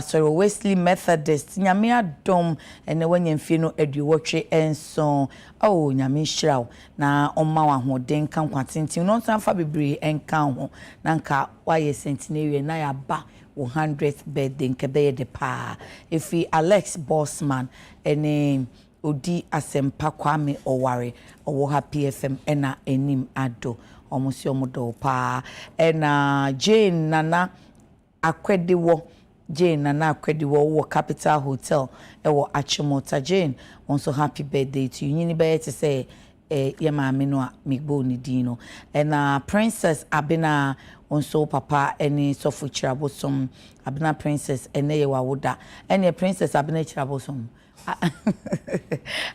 Sorry, Wesley Methodist, Nyame adom, ene wanyemfie no aduwotwe enso. Oh, Nyame hyiraw na omma wa hoden kan kwatintin no nsanfa bebre enka ho. Na nka waye centenary na ya ba 100th birthday nkebe de pa. Efi Alex Bossman ene odi asempa Kwame Oware owo Happy FM ena enim ado omusi omodo pa. Ena Jane Nana Akwedewo Jane Nana Akwediwo Capital Hotel ewo Achimota. Jane, also happy birthday to you. Nyini be to say yema me no migbo ni dino. And Princess Abena also papa any sofu chirabosom Abena Princess ene ye wawoda. Any Princess Abena chirabosom.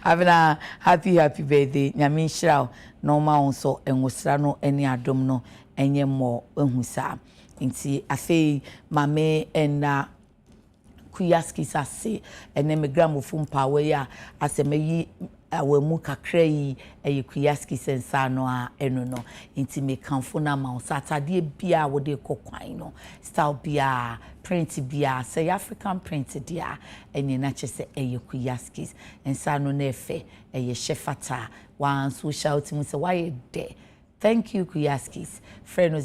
Abena happy birthday. Nyame shiraw no ma onso enwosra no eni adom no enye mo ehusa. Inti afi mame ena kuyaski sase ene me gramophone power ya asemeyi awemu kakra yi eye kuyaski sensa no a eno no inti me kanfo na ma Saturday bia wo de kokwan no style bia print bia say African print dia enye na chese eye kuyaskis ensa no na efe eye shefata wan so shout mu say why there. Thank you kuyaskis friend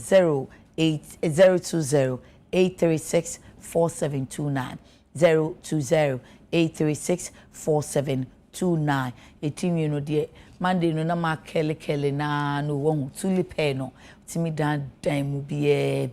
020-836-4729 020-836-4729. Etim you know dear Monday no na ma kele na no wo tulipe no timi dan mu bi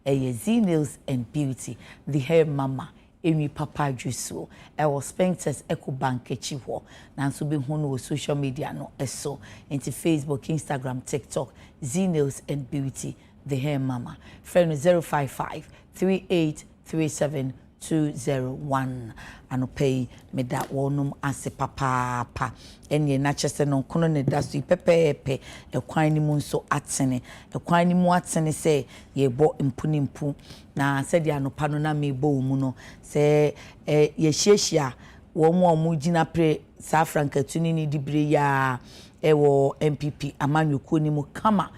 Nails and Beauty the hair mama Emi papa juice I was Spencer's Eco Bank echiwo nanso be hu no social media no eso into Facebook, Instagram, TikTok Nails and Beauty the hair mama. Friend 055-3837-201 and pay me that wonum ase papa enye na chese no kono ne dasu pepepe e kwan ni mu nso atene e kwan ni mu atene se ye bo mpunimpu na se dia no pano na me bo mu no se ye hyiehia wo mu gina pre sa frankatuni ni dibre ya e wo MPP amanyuko ni mu kama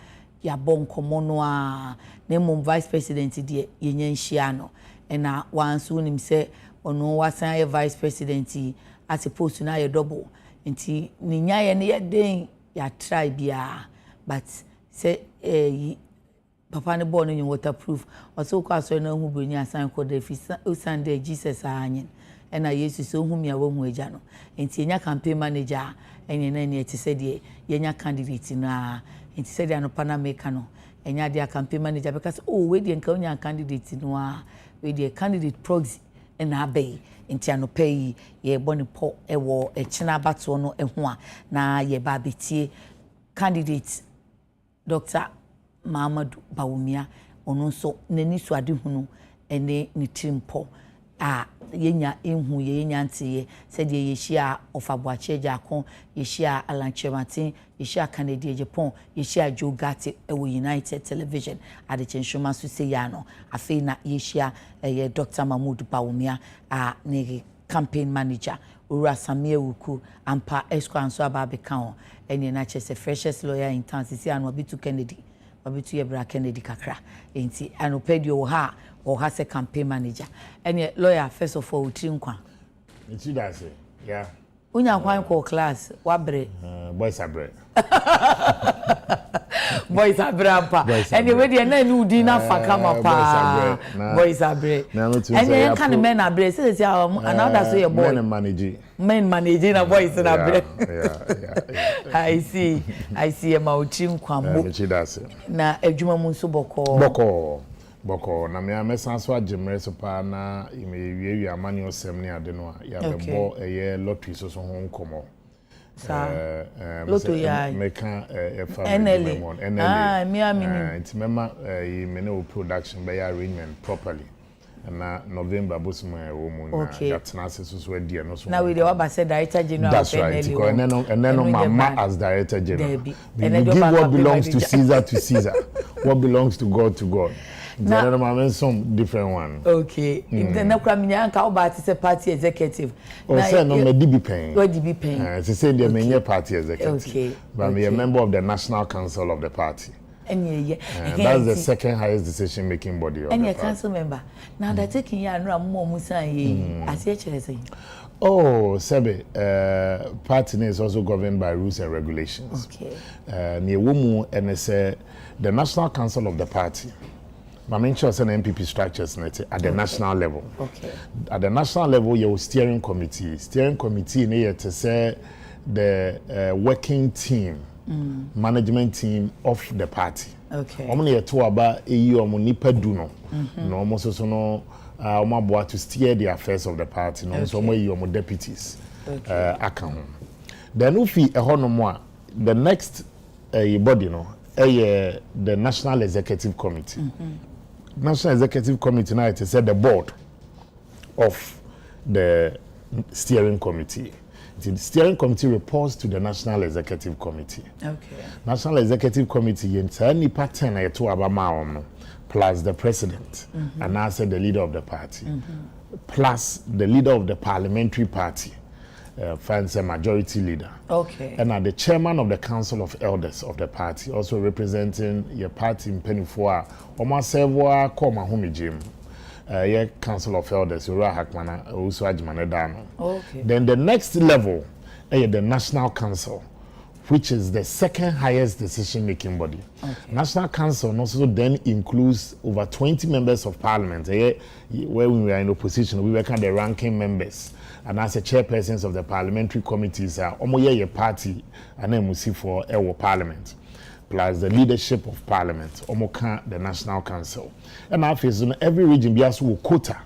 ya bonkomo no a na mum vice president die yenya nhia no na wanso nim se ono wasan ye vice president as opposed to na ye double nti ni nyaye ne ye den ya try bia but se papa ne born in waterproof also kwa so na hu broni asan ko da fi Sunday Jesus anyen na Jesus so hu mia wo hu eja no nti enya campaign manager enye na ne ti se die yenya candidate na nti se dia no pana make no enya dia campaign manager because oh we dey nka onya candidate no a we dey candidate proxy na abey nti anopai ye boni po ewo echina bato no eho a na ye ba betie candidate Dr. Mamadou Bawumia ono nso nani so ade hunu ene ni timpo a yenya enhu yenya ntiye se de yehia ofaboache jako yehia alanchematin yehia Canada Japan yehia Jogate ewo United Television ade chenshoma so se ya no afi na yehia ye Dr. Mamadou Bawumia a ne campaign manager Ura Sammi Awuku ampa escort so ababeka ho ene na chese freshest lawyer in town sisi anu abitu Kennedy abitu Yebra Kennedy kakra enti anopedio ha or has a campaign manager and a lawyer first of all trinkwa it's you that say yeah unya kwan ko class wabre boys abre boys abre ampa anyway dey na ni udi na fa kama pa boys abre and you can men abre say another so your boy men manage na boys na abre I see ma utrinkwa mo na adwuma mu nso boko na me amesanso agimre so pa na imewie amani osem ne ade no ya bebo eye lottery so ho nkomo lotto ya meka family NLA mi amini it mema me production by arrangement properly na November bosmo wo mu na that na so adi no so now we dey wa say director general of NLA and then mama as director general and give what belongs to Caesar to Caesar what belongs to God to God. There are some different one. Okay. In the Nakramian Kaubati is a party executive. Oh, say no me DB paying. What DB paying? She said they may party executive. Okay. But I'm a member of the National Council of the party. That's the second highest decision making body of the party. Council member. Now that taking ya no more musa as say. Oh, Sebe, party is also governed by rules and regulations. Okay. Near Wumu and say the National Council of the party. My main choice and MPP structures at the national level. Okay. At the national level, you steering committee. Steering committee near to say the working team, management team of the party. Okay. Omni to about a year nipa duno. No, almost also no. To steer the affairs of the party, no, so your deputies. Then if we the next body, no, the National Executive Committee. National Executive Committee now it is the board of the steering committee. The steering committee reports to the National Executive Committee. Okay. National Executive Committee in any pattern to Abama plus the president and I said the leader of the party plus the leader of the parliamentary party, finds a majority leader. Okay. And the chairman of the council of elders of the party, also representing your party in Penifua, Omasewa Koma Humijim, your council of elders, Ura Hakmana, also Ajmanedano. Okay. Then the next level, the national council, which is the second highest decision-making body. Okay. National Council also then includes over 20 members of parliament. Where we were in opposition, we were kind of the ranking members. And as the chairpersons of the parliamentary committees, your party and then we see for our parliament, plus the leadership of parliament, the National Council. And after every region, we also quota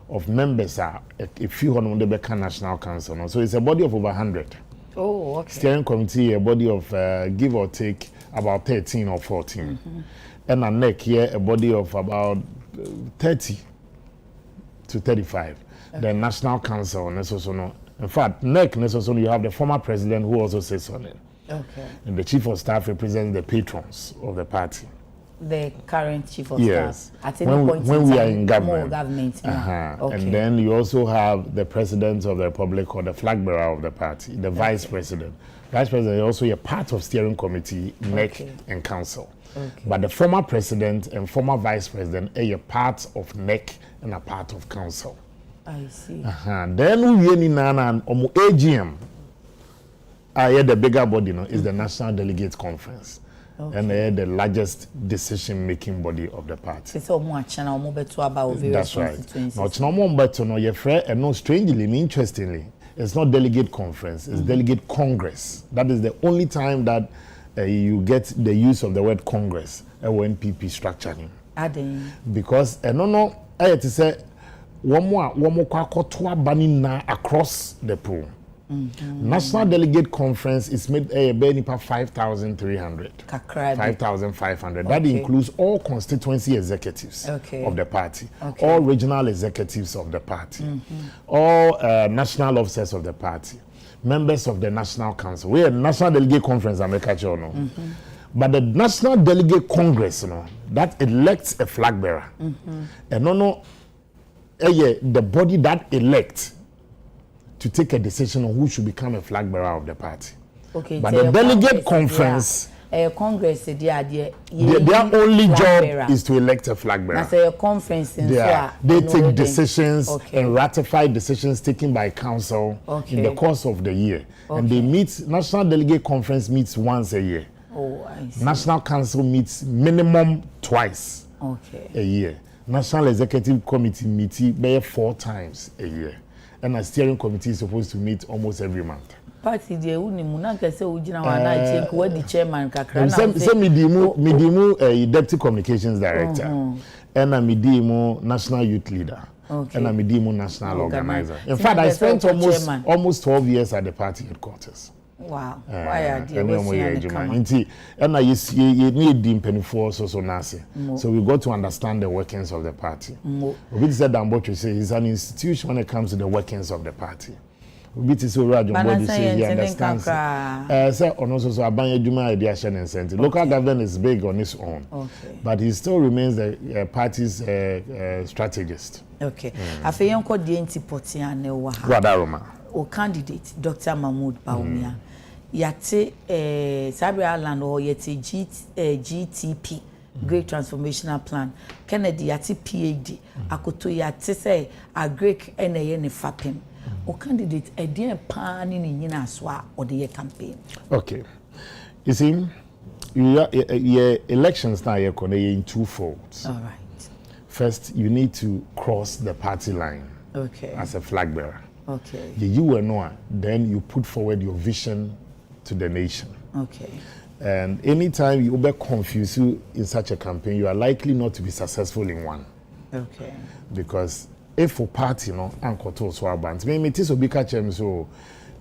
of members are a few hundred the National Council. So it's a body of over 100. Oh, okay. Steering committee, a body of give or take about 13 or 14. And a NEC here, a body of about 30 to 35. Okay. The National Council, in fact, NEC, you have the former president who also sits on it. Okay. And the chief of staff represents the patrons of the party. The current chief of yes. staff. At any point when in we time, are in government. Okay. And then you also have the president of the republic or the flag bearer of the party, the vice president. Vice president is also a part of steering committee, NEC, and council. Okay. But the former president and former vice president are a part of NEC and a part of council. I see. Then we in AGM. The bigger body is the National Delegate Conference. Okay. And they're the largest decision-making body of the party. That's right. Now, it's not more but your friend, and no, strangely, interestingly, it's not delegate conference, it's delegate congress. That is the only time that you get the use of the word congress, NPP structuring. Because, I had to say, one more across the pool. National Delegate Conference is made a 5,300. 5,500. Okay. That includes all constituency executives of the party, all regional executives of the party, all national officers of the party, members of the National Council. We are National Delegate Conference, but the National Delegate Congress, that elects a flag bearer. And the body that elects to take a decision on who should become a flag bearer of the party. Okay, but the delegate conference, Congress, their only job is to elect a flag bearer. That's a conference. They take decisions and ratify decisions taken by council in the course of the year. And they meet, National Delegate Conference meets once a year. Oh, I see. National Council meets minimum twice a year. National Executive Committee meets 4 times a year. And a steering committee is supposed to meet almost every month. Party the Munaka say Ujina Wana where the chairman Kakra. Midimu deputy communications director and a Midimu national youth leader. And a Midimu national organizer. In fact, I spent almost 12 years at the party headquarters. Wow. Why are you and I need Dean Penifo so nasi. So we got to understand the workings of the party. We said that what you say is an institution when it comes to the workings of the party. We so he understands. So local government is big on its own, but he still remains the party's strategist. Okay. Afeyon ko di enti poti ane wa ha. Wadaroma. O candidate Dr. Mahmoud Bawumia. yate Sabri Island or yate GTP Great Transformational Plan Kennedy yate PAD akoto yate say a Greek ne fapem o candidate e dey pan ni nyina so a o dey campaign. Okay, you see, your elections now you're in two folds. All right. First, you need to cross the party line. Okay. As a flag bearer. Okay. Then you put forward your vision to the nation. Okay. And anytime you be confused in such a campaign, you are likely not to be successful in one. Okay. Because if for party, anchor to so bands, maybe it is a big catch so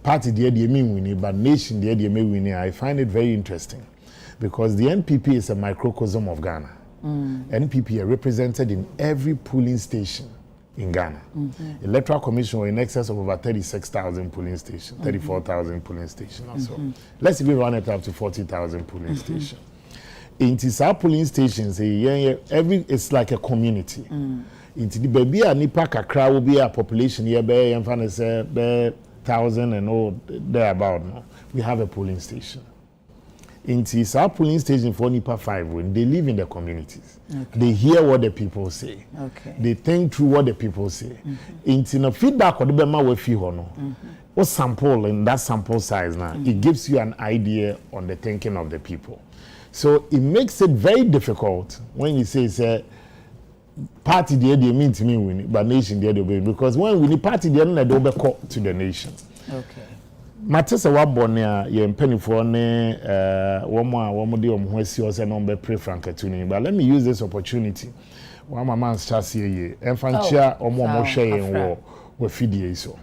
party the idea may win, but nation the idea may win. I find it very interesting because the NPP is a microcosm of Ghana. NPP are represented in every polling station in Ghana. Electoral Commission were in excess of over 36,000 polling stations, 34,000 polling stations. So let's even run it up to 40,000 polling stations. In our polling stations, it's like a community. In the baby a nipa kakra will be a population here be 1,000 and all thereabout. No? We have a polling station. In our polling station for Nipa 5, when they live in the communities, they hear what the people say. They think through what the people say. In the feedback of the Bema we feel what sample in that sample size now, it gives you an idea on the thinking of the people. So it makes it very difficult when you say party the idea mean to me win, but nation the idea because when we need party the other they call to the nation. Okay. Matesa wabonia ye mpenifo ne womo de omho asiose no be pray frankatuni, but let me use this opportunity one man chance ye emfanchia omo hwe wo fidie so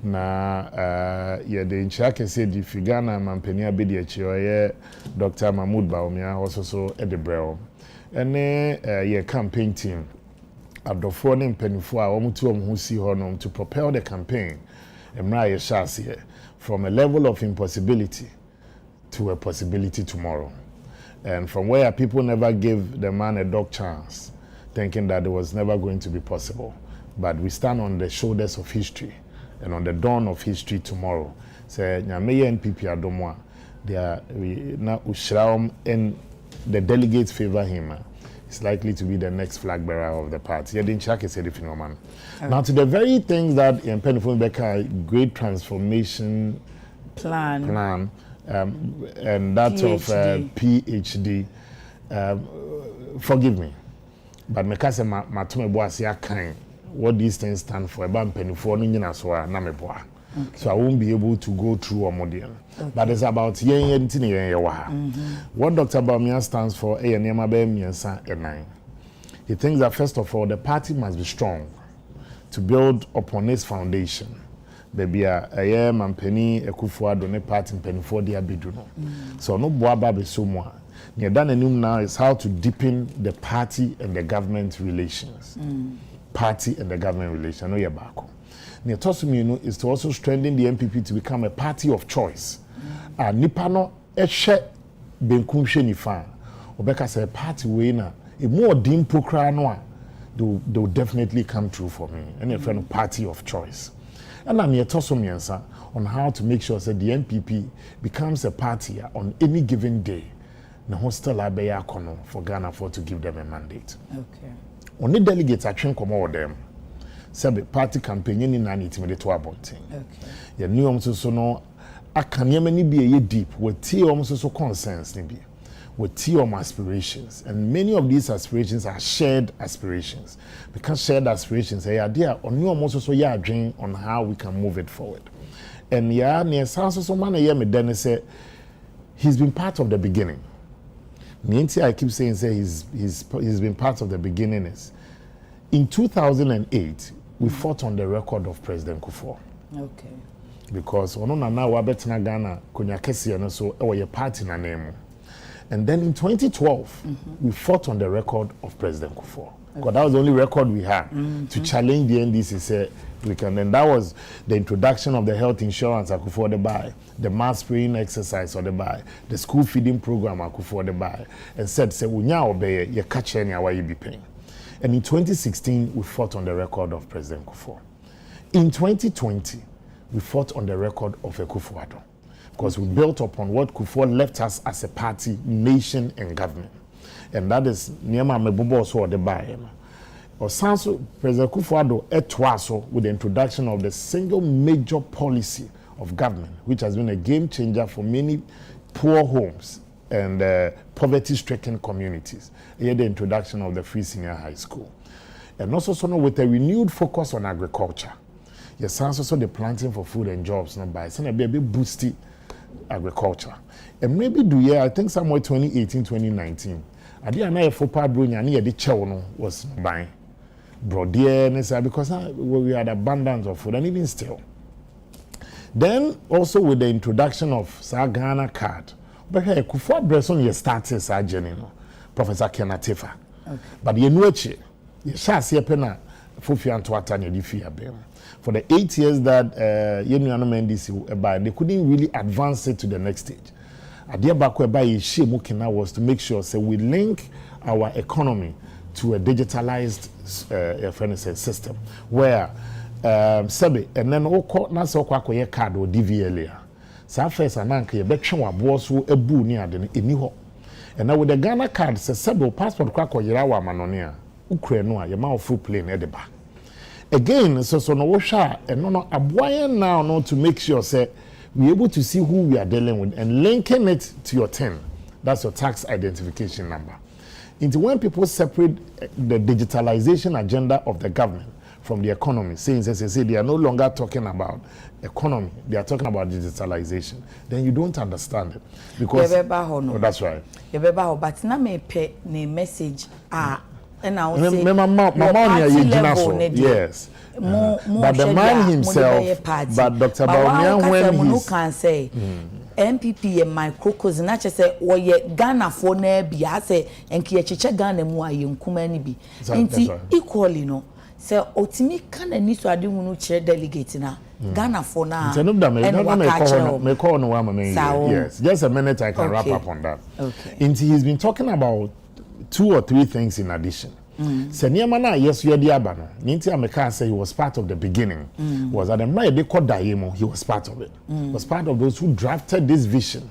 na ye de nchia kese di figana mampania be de achi oye Dr. Mahmoud Baumia also edebrel ene ye campaign team adofo ne mpenifo a womutu omho si honom to propel the campaign emra ye chance here from a level of impossibility to a possibility tomorrow. And from where people never gave the man a dog chance, thinking that it was never going to be possible. But we stand on the shoulders of history and on the dawn of history tomorrow. Say, Nyameye NPP Adomwa, they are now Ushraum and the delegates favor him. It's likely to be the next flag bearer of the party. Now, to the very things that Penifun Becker Great Transformation Plan and that PhD, forgive me, but Mekase Matume Boasia kind, what these things stand for, about Penifun Ninaswa Nameboa. So I won't be able to go through a model. But it's about what Dr. Baumia stands for, he thinks that first of all, the party must be strong to build upon its foundation. Baby, a year and penny, a kufuado, ne party penny for the abiduno. So no boaba be so more. Near done now is how to deepen the party and the government relations. Party and the government relations. No, you're back. Near Tosumino is to also strengthen the NPP to become a party of choice. Nipano eshe benkumshe nifa. Obeka say party winner. A more dim pokranoa, they will definitely come true for me. And a friend of party of choice. And I'm here Tosumiansa on how to make sure that the NPP becomes a party on any given day. Na hostel abeya kono for Ghana for to give them a mandate. Okay. Only delegates are trained come over them. Sabe party campaign ni na intimidate to abonting. Okay. Ya new so no akanyema ni be ye deep with tea so concerns ni be with tea aspirations, and many of these aspirations are shared aspirations because shared aspirations they are there on you almost so yeah dream on how we can move it forward. And yeah near so man yeah me then say he's been part of the beginning. I keep saying say he's been part of the beginning is in 2008 we fought on the record of President Kufuor. Okay. Because ono na na wa betina Ghana konya kese no so e wo party na name. And then in 2012 we fought on the record of President Kufuor. Because that was the only record we had to challenge the NDC say we can, and that was the introduction of the health insurance Kufuor the buy, the mass spraying exercise or the buy, the school feeding program Kufuor the buy, and said say unya obey ye catch any away be paying. And in 2016 we fought on the record of President Kufuor. In 2020 we fought on the record of Kufuor. because we built upon what Kufuor left us as a party, nation, and government. And that is Niema Mebobo so the buy. Or Sanso President Kufuor etwaso with the introduction of the single major policy of government, which has been a game changer for many poor homes and poverty-stricken communities. Here, the introduction of the free senior high school, and also with a renewed focus on agriculture. Yes, also the planting for food and jobs, not by saying a bit boosty agriculture. And maybe I think somewhere 2018, 2019. I didn't know if the chow was buying broad because we had abundance of food and even still. Then also with the introduction of Ghana card, but hey, Kufuor Bresson you started journey, Professor Kenatifa. But you know it, you shall see a penna for the 8 years that they couldn't really advance it to the next stage. Idea back whereby Mukina was to make sure we link our economy to a digitalized system where Sabi and then all court na so kwakoye card or DVLA. Sa first ananka ye betwe wabo so ebu ni ade eni ho. And now with the Ghana card say Sabi passport kwakoyira wa manone a ukure no a ye ma full plane e de ba. Again so no wo hwa and no aboyan now no to make sure say we able to see who we are dealing with and linking it to your TIN. That's your tax identification number. Into when people separate the digitalization agenda of the government from the economy, saying they are no longer talking about economy, they are talking about digitalization, then you don't understand it. Because that's right. But now me pay the message and I will say yes. But the man himself, but Dr. Baumia, when he can say MPP and microcosm, not just say, or yet Ghana for nebi, I say, and Kiachicha Ghana mua yunkumani be. Equally, no. So, Otimi can and need to adu no chair delegate na Ghana for now. Yes, just a minute I can wrap up on that. Okay. He's been talking about 2 or 3 things in addition. Seniamana, yes, you are the Abano. Ninti Ameka say he was part of the beginning. Was at the Maya de Kodayemo, he was part of it. Was part of those who drafted this vision,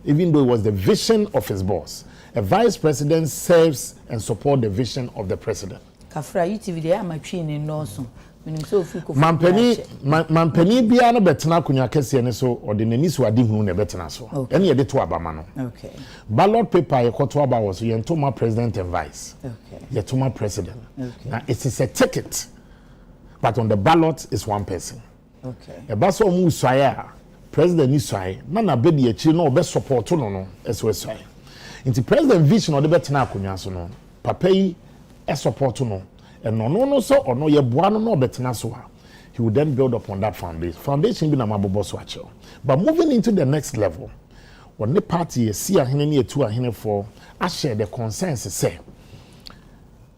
even though it was the vision of his boss. A vice president serves and supports the vision of the president. Kafra UTV dey am twin in Norso. Mampeni bia no betena kunya kese ne so ode nani so ade hunu ne betena so. Ene ye de to abama no. Okay. Ballot paper ye koto aba was ye ntoma president and vice. Okay. Ye toma president. Okay. Now it is a ticket. But on the ballot is one person. Okay. E ba so mu swaya president ni swaya na be de achi no be support no eso swaya. Inti president vision ode betena kunya so no. Papa yi e support no. And no so or no ye buano no betena so. He would then build upon that foundation. Foundation be na mabobo so. But moving into the next level, when the party see a hene 2 a hene 4, I share the consensus say,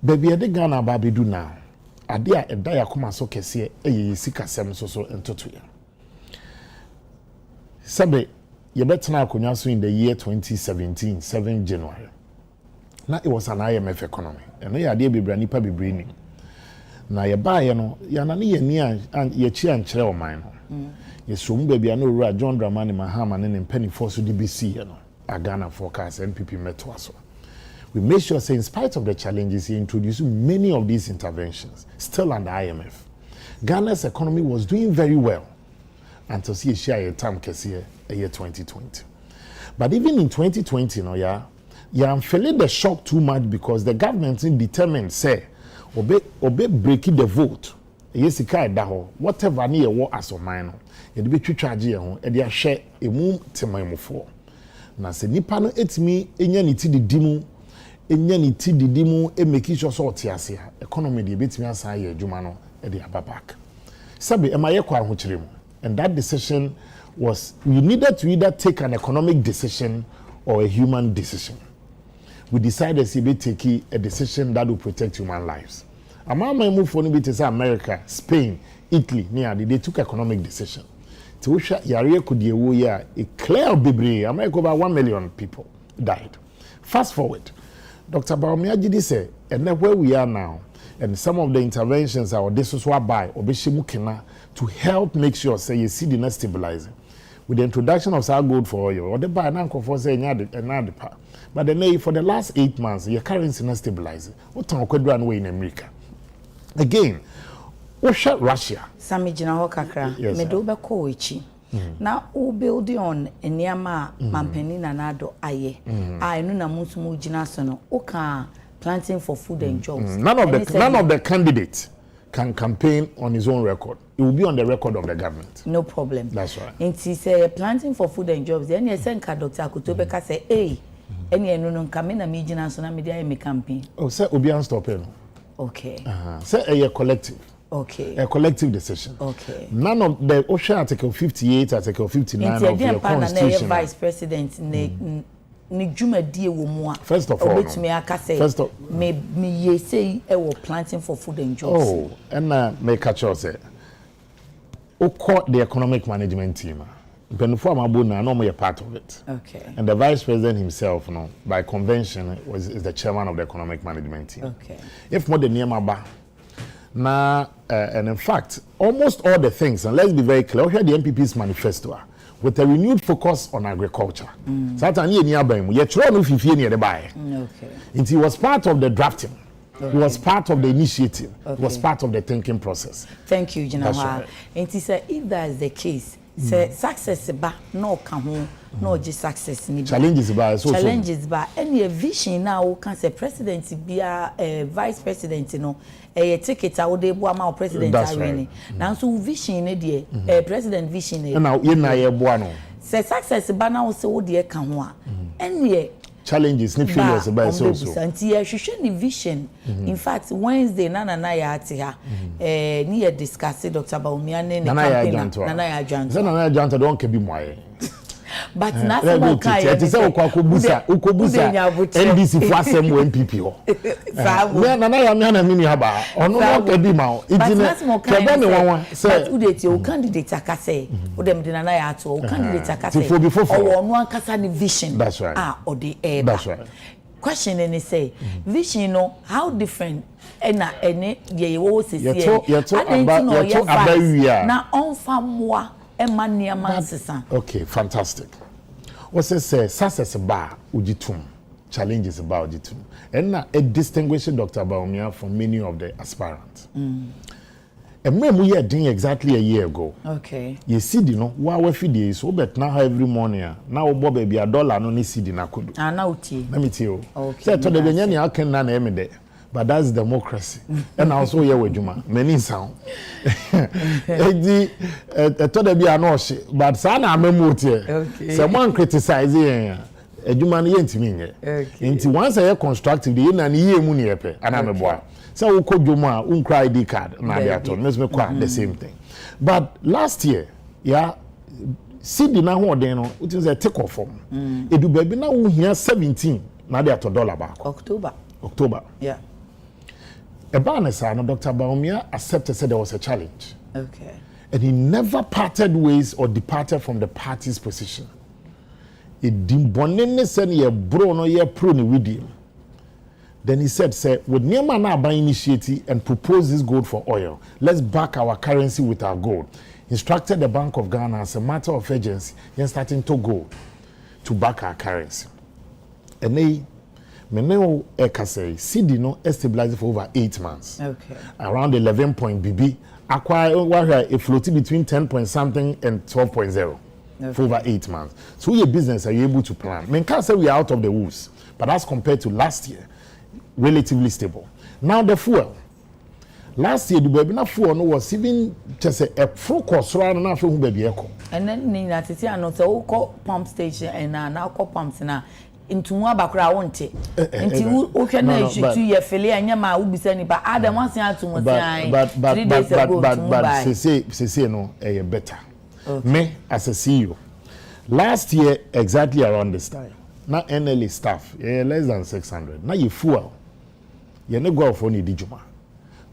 baby ade Ghana baby do now. Ade a edaya kuma so kese e sika sem so entoto ya. Sabe ye betena akonya so in the year 2017, 7 January. Now it was an IMF economy. And no idea be nipa be bringing. Na ye ba ye no ya na ye ni an ye chi an kire o man no. Ye som baby no Ura John Dramani Mahama ne penny force DBC ye no. A Ghana forecast NPP meto aso. We make sure say in spite of the challenges he introduced many of these interventions still under IMF. Ghana's economy was doing very well until see share a time kese year 2020. But even in 2020 no I'm feeling the shock too much because the government is determined say obey breaking the vote. Yes, whatever near war as a minor. It be charge here and they share a moon to my for. Now say Nipano it's me enyanity the dimu enyanity the dimu and make it sure tiasia economy the bit me aside jumano at the back. Sabi am I and that decision was we needed to either take an economic decision or a human decision. We decided to take a decision that will protect human lives. Among my move for America, Spain, Italy, they took economic decision. To which a clear baby, America over 1 million people died. Fast forward, Dr. Baumia said, and then where we are now, and some of the interventions our this was by Obeshimukina to help make sure say you see the not stabilizing. with the introduction of South gold for oil, or the buy now for say another part. But then for the last 8 months, your currency not stabilizing. What time could run away in America? Again, what shot Russia? Sammi Jinaho Kakra, Medoba Koichi. Now, who build on Enyama Mampeni Nanado Aye. I know Namusumu Jinasono, Oka planting for food and jobs. None of the candidates can campaign on his own record. It will be on the record of the government. No problem. That's right. And he say planting for food and jobs. Then you send Dr. Akutobeka say, hey, any no come in a media so na media me campaign. Oh, say Obian stop it. Okay. Say a collective. Okay. A collective decision. Okay. None of the OSHA Article 58, Article 59 of the Constitution. Vice President ni juma die wo mu a. First of all, me ye say e wo planting for food and jobs. Oh, and make catch us say the economic management team. Before Mabuna, no more part of it. Okay. And the vice president himself, by convention, is the chairman of the economic management team. Okay. If more than Niamaba, now, and in fact, almost all the things, and let's be very clear, we had the MPP's manifesto with a renewed focus on agriculture. Certainly, okay. And he was part of the drafting. Okay. He was part of the initiative. Okay. He was part of the thinking process. Thank you, General. Right. And he said, if that is the case, say success ba no ka ho no just success ni challenges ba so challenges ba any vision now can say president bia vice president no ticket a wo dey bo ama president awini now so vision ne de president vision ne na ye na ye bo ano say success ba na wo say wo de ka ho a any challenges ni failures by so anti hwehwe ni vision in fact Wednesday na ya ate ha ni ye discuss Dr. Baumia ne campaign na ya adwanto na ya adwanto don ka bi moaye but na se mo kai e say ukobusa NDC for asem MPP ho na ya me na mini haba ono no ka bi ma itine kebe me wanwa say udeti o candidate akase o dem de na ya ato o candidate akase o ono akasa ni vision that's right or the air that's right question and say vision no how different ene ye wo sisi na on famwa okay, fantastic. What's it say? Success bar ujitum, challenges about ujitum, and now a distinguishing Dr. Baumia from many of the aspirants. And when we are doing exactly a year ago. Okay. You see, you know, why we feed you so, but now every morning, now Bob baby $1 no ni see the nakudu. Now let me tell you. Okay. So to the beginning, I can none every day. But that's democracy. And also here with Juma. Many sound. But sana memote. Someone criticizing Juma yenti me. Into once I constructive the na ni ye mu ni epe ana meboa. So uko Juma unkra ID card na be aton. Let's make the same thing. But last year, yeah, Sidi na ho den no, it is a take off form. Edu baby na wo hia 17 na de ato $1 back. October. Yeah. Dr. Baumia accepted said there was a challenge. Okay. And he never parted ways or departed from the party's position. It dimbonene said ye bro no ye pro ni with him. Then he said, "Say, with Niama na by initiative and propose this gold for oil. Let's back our currency with our gold." Instructed the Bank of Ghana as a matter of urgency, then starting to go to back our currency. And they Meneo Ekase, CD no stabilized for over 8 months. Okay. Around 11 point BB, acquire a floating between 10 point something and 12.0 for over 8 months. So your business are you able to plan? I can't say we are out of the woods, but as compared to last year, relatively stable. Now the fuel. Last year the baby na fuel no was even just a focus around na for who baby echo. And then ni na titi ano so call pump station and now call pumps na into one bakra wonte nti wo hwe na issue ye fele anya ma wo bisa ni ba adam wan san ato mo san but say no better. Okay. Me as a CEO last year exactly around this time na NLA staff less than 600 na ye fuel ye ne go for ni dijuma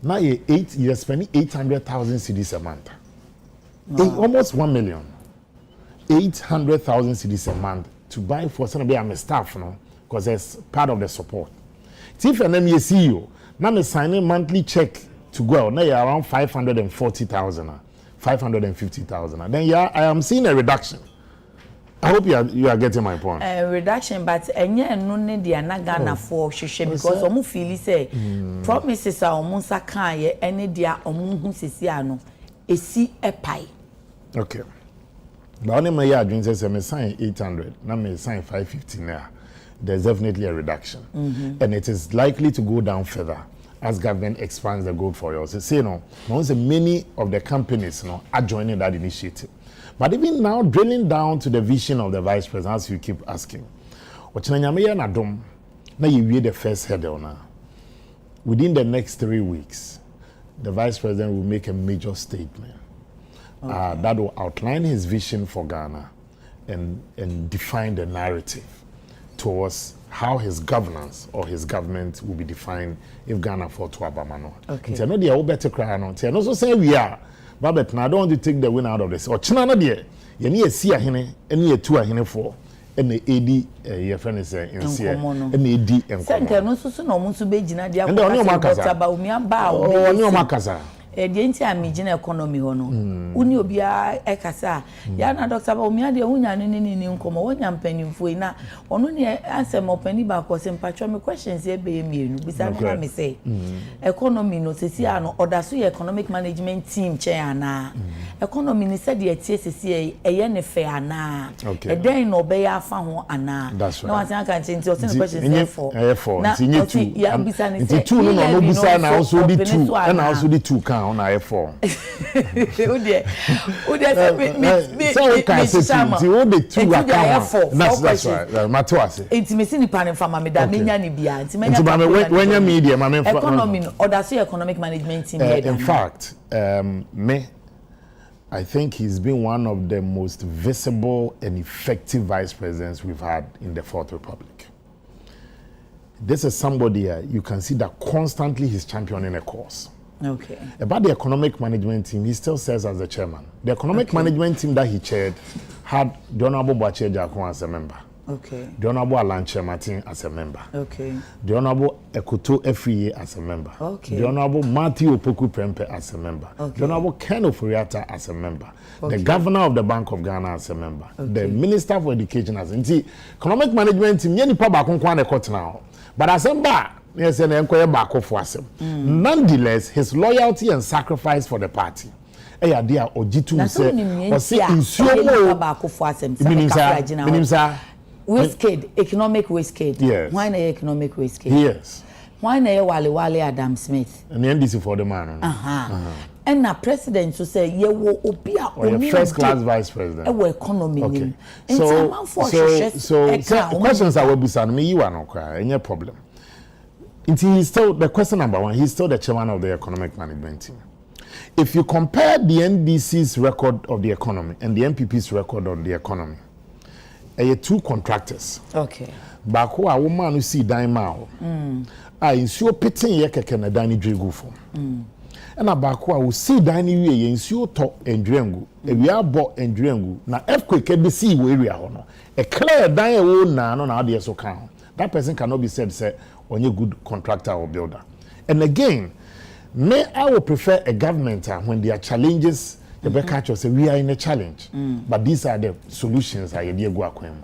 na ye 8 years spending 800,000 cedis a month. Almost 1 million 800,000 cedis a month to buy for some be a staff no because it's part of the support. If an ME CEO now me signing monthly check to go now you're around 540,000 550,000 then yeah I am seeing a reduction I hope you are getting my point. Reduction, but enye no ne dia na Ghana for hwehwe because omo feel say promises a omo saka ye ene dia omo hu sisi ano esi epai. Okay. But only my adwin say me sign 800, na me sign 550 now. There's definitely a reduction. And it is likely to go down further as government expands the goal for yours. So, say no, many of the companies are joining that initiative. But even now, drilling down to the vision of the vice president, as you keep asking, the first header within the next 3 weeks, the vice president will make a major statement that will outline his vision for Ghana and define the narrative towards how his governance or his government will be defined if Ghana fall to Abamano. Okay. I know they are better cry no. I also say we are. But now I don't want to take the win out of this. Or China there, you need a see a hene, and you two a hene for, and the AD, your friend is in see, and the AD and Center no so no musu be jina dia. And the only Makaza about me about. Oh, only Makaza. The entire Mijina economy hono. Uni obia ekasa. Ya na Dr. Baumia de unya ni nkomo wonya mpanimfo ina ono ne answer mo pani ba ko sem patcho me questions e be mienu bisa na me say economy no sesi ano odaso economic management team che ana economy ni said ye tie sesi eye ne fe ana e den no be ya afa ho ana na wansan kan nti o say questions for na nti two ya bisa ni say two no bisa na also di two and also di two kan on I4. So can say you the two account. That's right. Matuase. Intimacy ni pan from Mameda menya ni bia. Intimacy when your media mama economy or that's economic management team here. In fact, I think he's been one of the most visible and effective vice presidents we've had in the Fourth Republic. This is somebody you can see that constantly he's championing a cause. Okay. About the economic management team, he still serves as the chairman. The economic management team that he chaired had the Honorable Boache Jakon as a member. Okay. The Honorable Alanche Martin as a member. Okay. The Honorable Ekoto Efriye as a member. Okay. The Honorable Matthew Opoku Prempe as a member. Okay. The Honorable Ken Oforiatta as a member. Okay. The Governor of the Bank of Ghana as a member. Okay. The Minister for Education as a member. Economic management team, yeni pa bakon kwa ne kote now. But as a member, yes, and nonetheless, his loyalty and sacrifice for the party. Dear Ojitu say, Wasted, economic wasted. Yes. Why na economic wasted? Yes. Why na Wale Adam Smith? And the NDC for the man. And na president to say ye wo obia or first class vice president. Economy. Okay. So questions I will be saying me you are not cry, any problem. He's still the question number one. He's still the chairman of the economic management team. If you compare the NDC's record of the economy and the NPP's record on the economy, two contractors. Okay. Bako a woman who see daimao. I insure pitting ye keke dani drigu for. And a bako who see dani we insure top and drengu. We are bought and drengu. Na earthquake can be see area hono. A clear dine na no na the so count. That person cannot be said say on a good contractor or builder. And again, I would prefer a government when there are challenges, the backcatcher say we are in a challenge. But these are the solutions I Diego Aquem.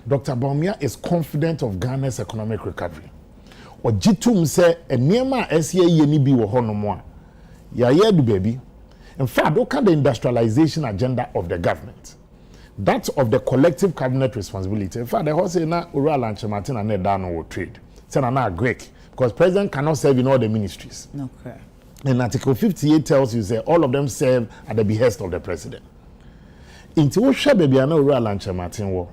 Dr. Baumia is confident of Ghana's economic recovery. Or Jitum say a Nema SEA Yenibi or Honomoa. Ya do baby. In fact, look at the industrialization agenda of the government. That's of the collective cabinet responsibility. In fact, the whole say na Ura Lanche Martin and Nedano will trade. Say na Greek. Because president cannot serve in all the ministries. Okay. And Article 58 tells you that all of them serve at the behest of the president. Into what baby I know Ura Lanche Martin war.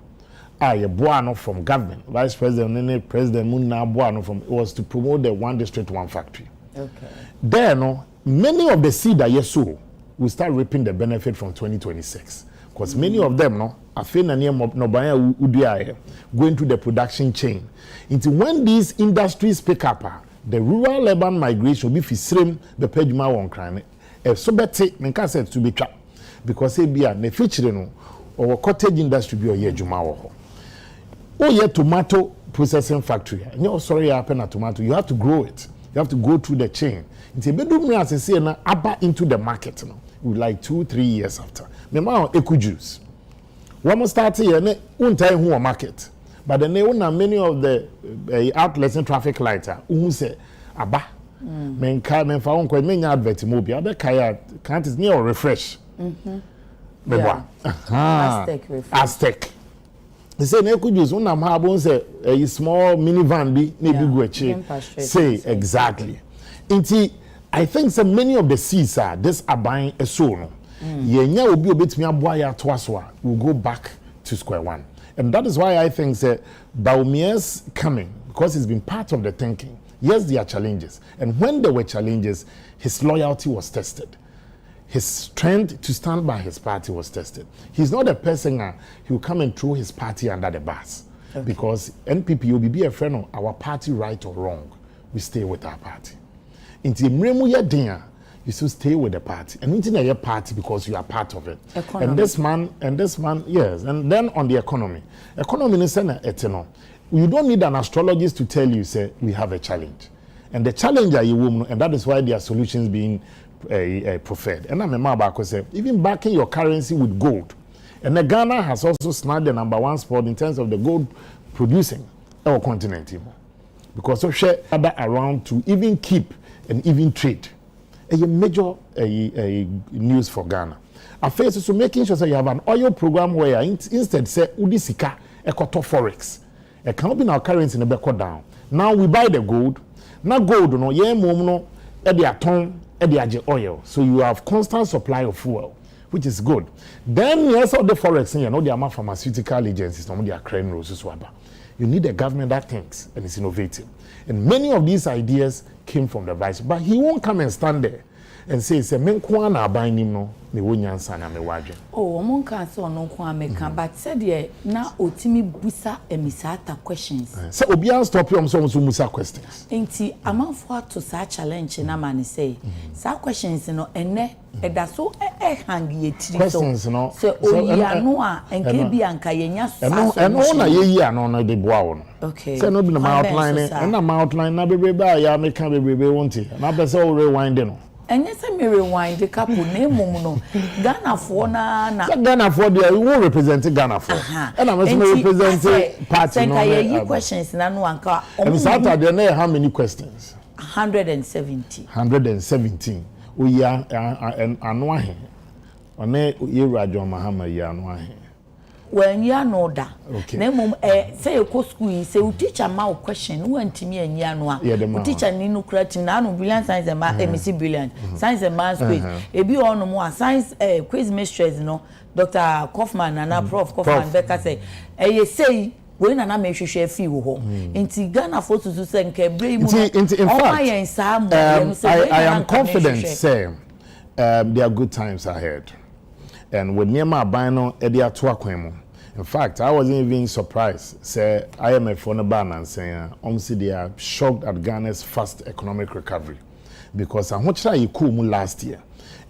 A Buano from government. Vice President President Munna Buano from was to promote the one district, one factory. Okay. Then many of the seed that you sow will start reaping the benefit from 2026. Because many of them are going to the production chain. Into when these industries pick up, the rural urban migration will be fisrim the pejuma one crime. So better menka said to be trapped because they be a feature or cottage industry be a juma or your tomato processing factory. No, sorry, happen a tomato. You have to grow it. You have to go through the chain. It's a bedroom as I say into the market with like 2-3 years after. Remember eco juice. when we start here ne untai who market but then they many of the outlets and traffic lights who say aba men ka men fa won ko men advert mo bia be kai can't is near refresh Aztec they say na could use una ma bon say a small minivan bi na bi go achi say exactly I think so many of the seeds are this are buying a so no yenya obi obetimi aboa ya to aso a we go back to square one. And that is why I think that Baumia's coming, because it's been part of the thinking. Yes, there are challenges. And when there were challenges, his loyalty was tested. His strength to stand by his party was tested. He's not a person who will come and throw his party under the bus. Okay. Because NPP will be a friend of our party, right or wrong. We stay with our party. You should stay with the party. And into your party because you are part of it. Economy. And this man, yes. And then on the economy. Economy is eternal. You don't need an astrologist to tell you, say, we have a challenge. And the challenge are you women, and that is why there are solutions being preferred. And I'm a man about to say, even backing your currency with gold. And the Ghana has also snagged the #1 spot in terms of the gold producing our continent. Because of share other around to even keep and even trade. A major news for Ghana. Affairs so making sure that you have an oil program where instead say udisika ekoto forex. It cannot be now currency in the back down. Now we buy the gold. Now gold no ye mom no e dey aton e dey age oil. So you have constant supply of fuel, which is good. Then yes all the forex you know the amount pharmaceutical agencies no they are crane roses swaba. You need a government that thinks and is innovative. And many of these ideas came from the vice, but he won't come and stand there and say, "Men kwana buying him no, me wonyansa na me wadwe." Oh, among cancer no kwa meka, but said ye na otimi busa emisata questions. So obian stop you so musa questions. Enti amanfo to sa challenge na man say, sa questions no ene eda so hang ye tiri so. Questions no. So oya no a enke bi anka yenya so. Eno na ye ano no de boa wo no. Okay. Say no be na outline and na outline na bebrebe ya meka bebrebe wonti. Na be say o rewind no. And yes, I may rewind the couple name no Ghana for na Ghana for there you will represent Ghana for. And I must represent party no. Say questions na no anka. And Saturday there how many questions? 170. 117. We are anu ahe. One ye radio Mahama ye anu ahe. When you know that, okay. Say you go school, say you teacher ma question, who antimi enya no a. Teacher ni no correct na no brilliant science and math, MC brilliant. Science and math quiz. Ebi ono mo science quiz mistress no. Dr. Kaufman and Prof Kaufman Becker say, you say we na me hwehwe afi wo ho. Inti Ghana for to say nke brave mu. In fact, I am confident say there are good times ahead. And with Niema Bino Edia Twakwemo. In fact, I wasn't even surprised. Say IMF on the ban saying they are shocked at Ghana's fast economic recovery. Because I want to you last year.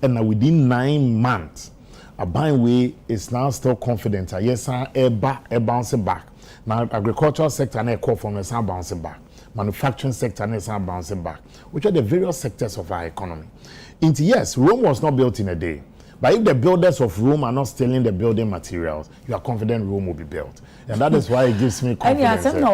And now within 9 months, a buying way is now still confident. Yes, a bouncing back. Now agricultural sector and a call from the sound bouncing back. Manufacturing sector and a sound bouncing back. Which are the various sectors of our economy. Yes, Rome was not built in a day. But if the builders of Rome are not stealing the building materials, you are confident Rome will be built. And that is why it gives me confidence. And you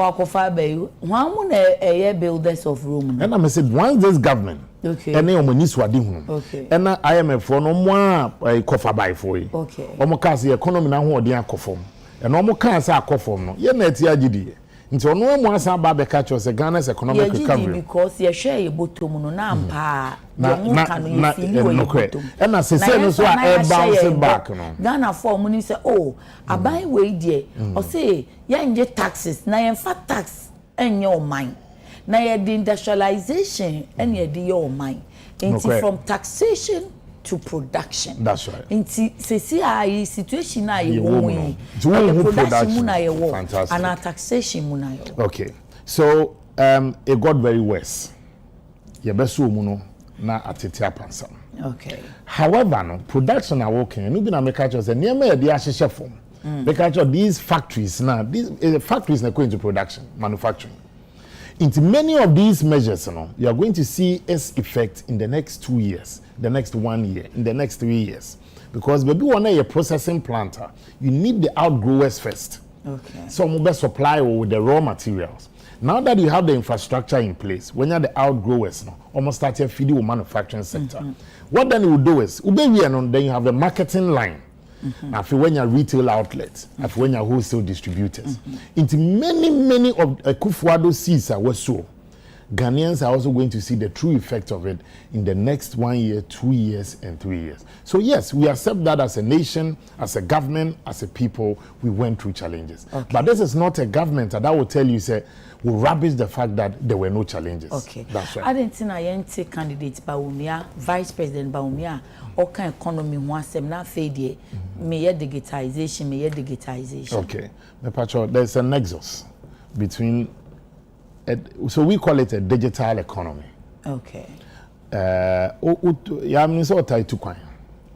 builders of Rome. And I said, once this government, okay, and then okay, and IMF for no more coffee buy for you. Okay. Almost the economy now who are conform. And almost can't say conform. No, you're not here. Until no one wants to catch us Ghana's economic recovery. Because you share your bottom no nampa. And as I said, so I bouncing back. Ghana for money say, oh, I buy way dear. Or say, ya inject taxes, na in fact tax and your mind. Now the industrialization and your mind. From taxation to production. That's right. Inti see situation na you going. Production na you fantastic. And our taxation muna you. Okay. So it got very worse. Ye beso muno na atete apansam. Okay. However, no production are working. No be na make just say near me dey ahyehyɛ form. Make these factories now these factories na go into production, manufacturing. Into many of these measures, you are going to see its effect in the next 2 years, the next 1 year, in the next 3 years. because maybe one a processing planter, you need the outgrowers first. Okay. So we best supply with the raw materials. Now that you have the infrastructure in place, when you're the outgrowers, no, almost start to feed the manufacturing sector. What then you will do is, then you have the marketing line. After when you're retail outlets, after when you're wholesale distributors. Into many of Kufuado seeds are so. Ghanaians are also going to see the true effect of it in the next 1 year, 2 years, and 3 years. So yes, we accept that as a nation, as a government, as a people, we went through challenges. Okay. But this is not a government that will tell you, say, will rubbish the fact that there were no challenges. Okay. That's right. I didn't think I ain't candidate Baumia, Vice President Baumia, or kind economy once I'm not fade me digitization. Okay. There's a nexus between so we call it a digital economy. Okay. Yeah, I mean, so tied to coin.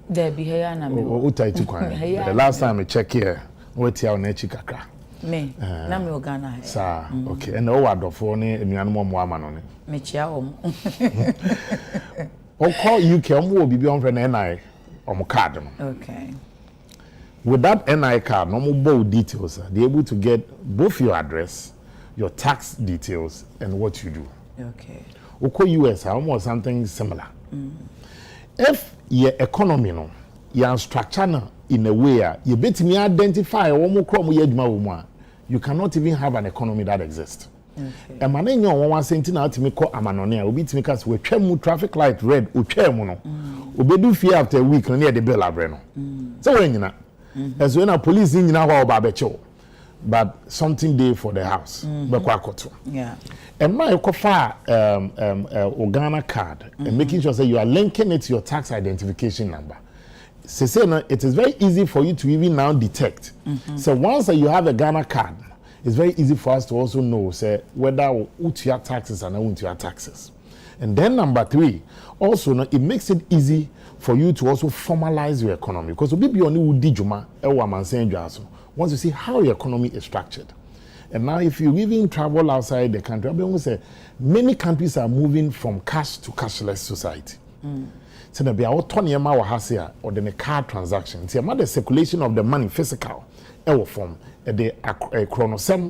There be here na me. The last time I check here, what here on Echikakra. Me. Na me Ghana. Sir, okay. And no word for any animal woman on it. Me chia call UK will be on an NI card. Okay. With that NI card, no more bold details. They're able to get both your address, your tax details, and what you do. Okay. Oko US almost something similar. If your economy no, your structure no, in a way, you bet me identify you cannot even have an economy that exists. Okay. And man, you want something out to me call Amanonia, we beat me because we traffic light red, we do fear after a week near the Bell Abreno. So when you know, as when a police in our barbecho. But something there for the house. Yeah. And my Kofa Ghana card and making sure that you are linking it to your tax identification number. It is very easy for you to even now detect. So once you have a Ghana card, it's very easy for us to also know whether your taxes are not your taxes. And then number 3, also it makes it easy for you to also formalize your economy because we be only udijuma once you see how your economy is structured. And now if you even travel outside the country, I'll be able to say many countries are moving from cash to cashless society. So there be our Tonyama or the card transaction. See, the circulation of the money physical form the chronosem